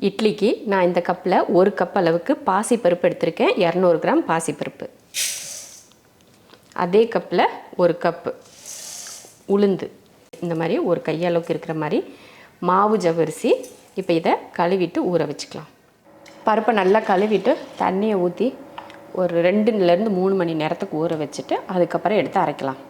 இட்லிக்கு நான் இந்த கப்பில் 1 கப் அளவுக்கு பாசிப்பருப்பு எடுத்திருக்கேன். 200 கிராம் பாசிப்பருப்பு. அதே கப்பில் 1 கப்பு உளுந்து, இந்த மாதிரி ஒரு கையளவுக்கு இருக்கிற மாதிரி மாவு ஜவ்வரிசி. இப்போ இதை கழுவிட்டு ஊற வச்சுக்கலாம். பருப்பை நல்லா கழுவிட்டு தண்ணியை ஊற்றி ஒரு 2லேருந்து 3 மணி நேரத்துக்கு ஊற வச்சுட்டு அதுக்கப்புறம் எடுத்து அரைக்கலாம்.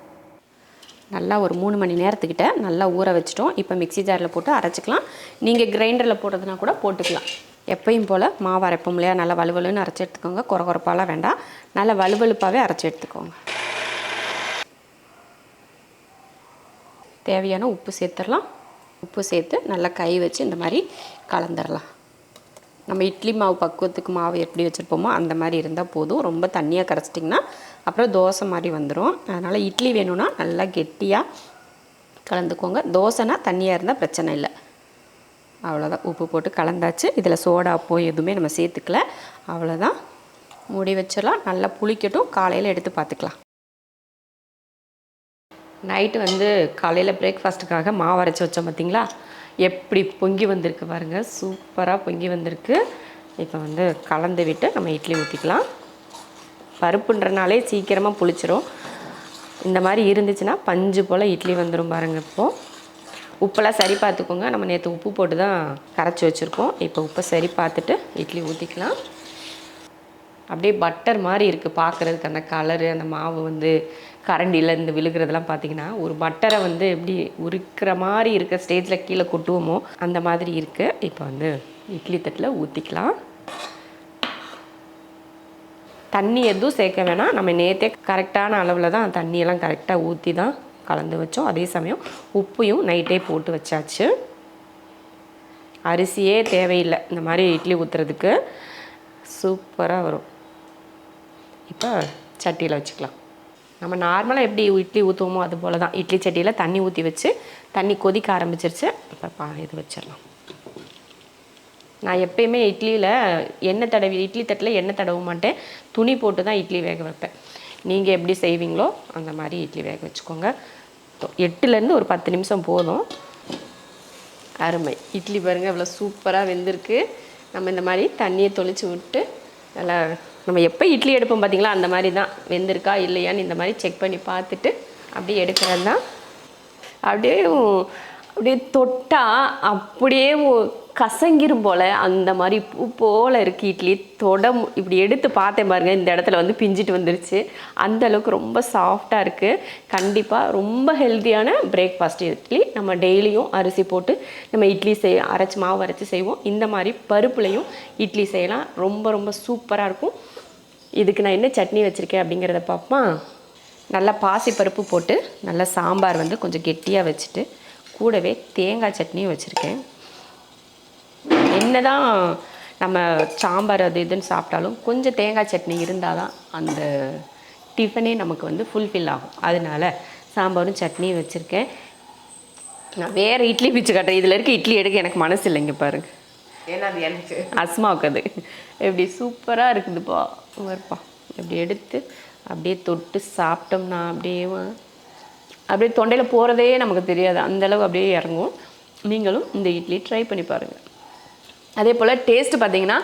நல்லா ஒரு 3 மணி நேரத்துக்கிட்ட நல்லா ஊற வச்சிட்டோம். இப்போ மிக்ஸி ஜாரில் போட்டு அரைச்சிக்கலாம். நீங்கள் கிரைண்டரில் போடுறதுனா கூட போட்டுக்கலாம். எப்பயும் போல் மாவு அரைப்போம் இல்லையா, நல்லா வலுவலுன்னு அரைச்சி எடுத்துக்கோங்க. குறப்பாலாம் வேண்டாம், நல்லா வலுவலுப்பாகவே அரைச்சி எடுத்துக்கோங்க. தேவையான உப்பு சேர்த்துடலாம். உப்பு சேர்த்து நல்லா கை வச்சு இந்த மாதிரி கலந்துடலாம். நம்ம இட்லி மாவு பக்குவத்துக்கு மாவு எப்படி வச்சுருப்போமோ அந்த மாதிரி இருந்தால் போதும். ரொம்ப தண்ணியாக கரைச்சிட்டிங்கன்னா அப்புறம் தோசை மாதிரி வந்துடும். அதனால் இட்லி வேணும்னா நல்லா கெட்டியாக கலந்துக்கோங்க. தோசைனா தண்ணியாக இருந்தால் பிரச்சனை இல்லை. அவ்வளோதான், உப்பு போட்டு கலந்தாச்சு. இதில் சோடா எதுவுமே நம்ம சேர்த்துக்கல. அவ்வளோதான், மூடி வச்சிடலாம். நல்லா புளிக்கட்டும், காலையில் எடுத்து பார்த்துக்கலாம். நைட்டு காலையில் பிரேக்ஃபாஸ்ட்டுக்காக மாவு அரைச்சி வச்சோம் பார்த்திங்களா, எப்படி பொங்கி வந்திருக்கு பாருங்கள். சூப்பராக பொங்கி வந்திருக்கு. இப்போ கலந்து விட்டு நம்ம இட்லி ஊற்றிக்கலாம். பருப்புன்றனாலே சீக்கிரமாக புளிச்சிரும். இந்த மாதிரி இருந்துச்சுன்னா பஞ்சு போல் இட்லி வந்துடும் பாருங்கள். இப்போது உப்பெல்லாம் சரி பார்த்துக்கோங்க. நம்ம நேற்று உப்பு போட்டு தான் கரைச்சி வச்சுருக்கோம். இப்போ உப்பை சரி பார்த்துட்டு இட்லி ஊற்றிக்கலாம். அப்படியே பட்டர் மாதிரி இருக்குது பார்க்குறதுக்கு. அந்த கலரு, அந்த மாவு கரண்டியில் இந்த விழுகிறதெல்லாம் பார்த்திங்கன்னா ஒரு பட்டரை எப்படி உரிக்கிற மாதிரி இருக்க ஸ்டேஜில் கீழே கொட்டுவோமோ அந்த மாதிரி இருக்குது. இப்போ இட்லி தட்டில் ஊற்றிக்கலாம். தண்ணி எதுவும் சேர்க்க வேணாம். நம்ம நேற்றே கரெக்டான அளவில் தான் தண்ணியெல்லாம் கரெக்டாக ஊற்றி தான் கலந்து வச்சோம். அதே சமயம் உப்பையும் நைட்டே போட்டு வச்சாச்சு. அரிசியே தேவையில்லை இந்த மாதிரி இட்லி ஊற்றுறதுக்கு. சூப்பராக வரும். இப்போ சட்டியில் வச்சுக்கலாம். நம்ம நார்மலாக எப்படி இட்லி ஊற்றுவோமோ அது போல் தான் இட்லி சட்டியில் தண்ணி ஊற்றி வச்சு தண்ணி கொதிக்க ஆரம்பிச்சிருச்சு. இப்போ இது வச்சிடலாம். நான் எப்பயுமே இட்லியில் இட்லி தட்டில் எண்ணெய் தடவ மாட்டேன். துணி போட்டு தான் இட்லி வேக வைப்பேன். நீங்கள் எப்படி செய்வீங்களோ அந்த மாதிரி இட்லி வேக வச்சுக்கோங்க. 8லேருந்து ஒரு 10 நிமிஷம் போதும். அருமை இட்லி பாருங்கள், இவ்வளோ சூப்பராக வெந்திருக்கு. நம்ம இந்த மாதிரி தண்ணியை தொளிச்சு விட்டு நல்லா நம்ம எப்போ இட்லி எடுப்போம் பார்த்திங்களா, அந்த மாதிரி தான் வெந்திருக்கா இல்லையான்னு இந்த மாதிரி செக் பண்ணி பார்த்துட்டு அப்படியே எடுக்கிறது தான். அப்படியே தொட்டால் அப்படியே கசங்கிரும் போல் அந்த மாதிரி பூ போல் இருக்குது இட்லி. இப்படி எடுத்து பார்த்தேன் பாருங்கள், இந்த இடத்துல பிஞ்சிட்டு வந்துருச்சு. அந்தளவுக்கு ரொம்ப சாஃப்டாக இருக்குது. கண்டிப்பாக ரொம்ப ஹெல்த்தியான பிரேக்ஃபாஸ்ட் இட்லி. நம்ம டெய்லியும் அரிசி போட்டு நம்ம இட்லி மாவு அரைச்சி செய்வோம். இந்த மாதிரி பருப்புலையும் இட்லி செய்யலாம். ரொம்ப ரொம்ப சூப்பராக இருக்கும். இதுக்கு நான் என்ன சட்னி வச்சுருக்கேன் அப்படிங்கிறத பார்ப்போமா. நல்லா பாசி பருப்பு போட்டு நல்லா சாம்பார் கொஞ்சம் கெட்டியாக வச்சுட்டு கூடவே தேங்காய் சட்னியும் வச்சுருக்கேன். என்ன தான் நம்ம சாம்பார் அது இதுன்னு சாப்பிட்டாலும் கொஞ்சம் தேங்காய் சட்னி இருந்தால் தான் அந்த டிஃபனே நமக்கு ஃபுல்ஃபில் ஆகும். அதனால் சாம்பாரும் சட்னியும் வச்சுருக்கேன். நான் வேறு இட்லி பிச்சு காட்டுறேன். இதில் இருக்க இட்லி எடுக்க எனக்கு மனசு இல்லைங்க பாருங்கள். ஏன்னா அது எனக்கு அஸ்மாவுக்கு அது எப்படி சூப்பராக இருக்குதுப்பா. வருப்பா இப்படி எடுத்து அப்படியே தொட்டு சாப்பிட்டோம்னா அப்படியே தொண்டையில் போகிறதே நமக்கு தெரியாது. அந்தளவு அப்படியே இறங்கும். நீங்களும் இந்த இட்லி ட்ரை பண்ணி பாருங்கள். அதே போல் டேஸ்ட்டு பார்த்தீங்கன்னா,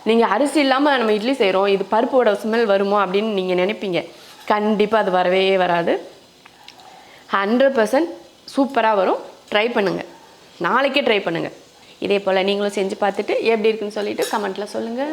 நீங்கள் அரிசி இல்லாமல் நம்ம இட்லி செய்கிறோம், இது பருப்போட ஸ்மெல் வருமோ அப்படின்னு நீங்கள் நினைப்பீங்க. கண்டிப்பாக அது வரவே வராது. 100% சூப்பராக வரும். ட்ரை பண்ணுங்கள், நாளைக்கே ட்ரை பண்ணுங்கள். இதே போல் நீங்களும் செஞ்சு பார்த்துட்டு எப்படி இருக்குன்னு சொல்லிவிட்டு கமெண்ட்டில் சொல்லுங்கள்.